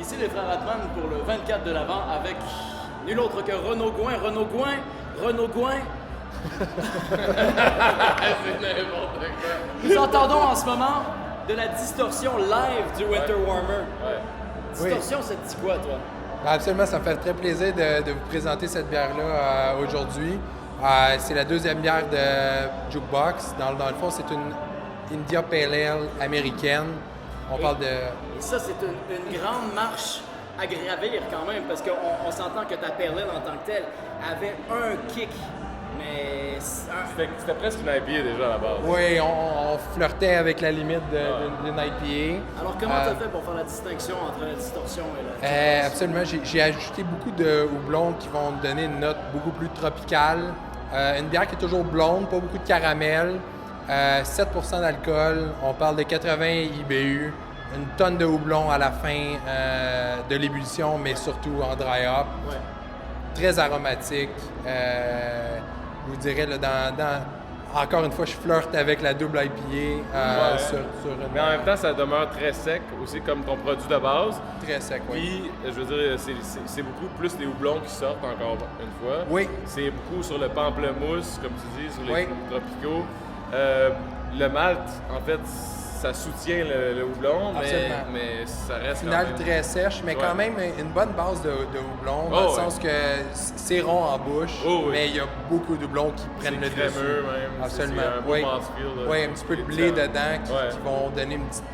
Ici les frères Atman pour le 24 de l'Avent avec nul autre que Renaud Gouin. C'est n'importe quoi. Nous entendons en ce moment de la distorsion live du Winter Warmer. Ouais. Distorsion, ça te dit quoi, toi? Absolument, ça me fait très plaisir de vous présenter cette bière-là aujourd'hui. C'est la deuxième bière de Jukebox. Dans le fond, c'est une India Pale Ale américaine. On parle de... Et ça, c'est une grande marche à gravir quand même, parce qu'on s'entend que ta Pale Ale en tant que telle avait un kick, mais... C'était presque une IPA déjà à la base. Oui, on flirtait avec la limite d'une IPA. Alors, comment tu as fait pour faire la distinction entre la distorsion et la... Absolument. J'ai ajouté beaucoup de houblons qui vont me donner une note beaucoup plus tropicale. Une bière qui est toujours blonde, pas beaucoup de caramel. 7% d'alcool. On parle de 80 IBU. Une tonne de houblon à la fin de l'ébullition, mais surtout en dry hop. Ouais. Très aromatique. Je vous dirais, là, encore une fois, je flirte avec la double IPA sur une... Mais en même temps, ça demeure très sec, aussi comme ton produit de base. Très sec, oui. Puis, je veux dire, c'est beaucoup plus les houblons qui sortent, encore une fois. Oui. C'est beaucoup sur le pamplemousse, comme tu dis, sur les Oui. fruits tropicaux. Le malt, en fait, ça soutient le houblon, mais ça reste Finale quand même... très sèche, mais quand même une bonne base de houblon, dans le sens que c'est rond en bouche, mais il y a beaucoup de houblons qui prennent le dessus. Crémeux même. Absolument. C'est un beau mouthfeel, Oui, un petit peu de blé dedans qui Ouais. vont donner une petite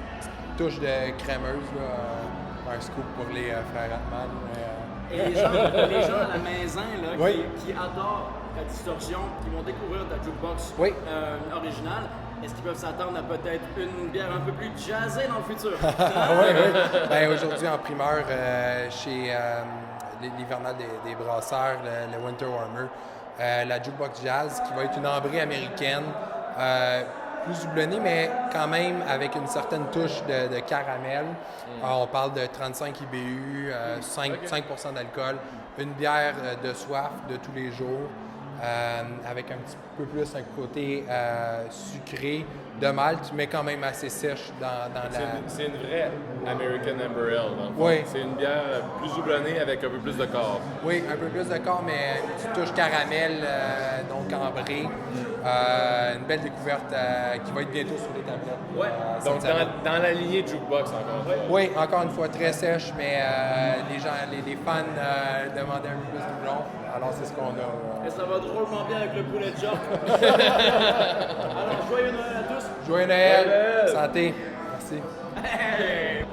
touche de crémeuse, là, un scoop pour les frères Atman. Et les gens à la maison là, Oui. qui adorent ta distorsion, qui vont découvrir ta jukebox Oui. originale, est-ce qu'ils peuvent s'attendre à peut-être une bière un peu plus jazzée dans le futur? Oui. Ben, aujourd'hui, en primeur, chez l'hivernal des brasseurs, le Winter Warmer, la Jukebox Jazz, qui va être une ambrée américaine, plus houblonnée, mais quand même avec une certaine touche de caramel. On parle de 35 IBU, 5% d'alcool, une bière de soif de tous les jours. Avec un petit peu plus un côté sucré de malt, mais quand même assez sèche dans la... C'est une vraie American Amber Ale, dans le fond. Oui. C'est une bière plus houblonnée avec un peu plus de corps. Oui, un peu plus de corps, mais une petite touche caramel, donc ambrée. Une belle découverte qui va être bientôt sur les tablettes. Ouais. Donc, dans la lignée Jukebox, encore. Oui, encore une fois, très sèche, mais les fans demandaient un peu plus de houblon. Alors, c'est ce qu'on a. Et ça va drôlement bien avec le poulet de York. Alors, joyeux Noël à tous! Joyeux Noël! Santé! Merci! Hey!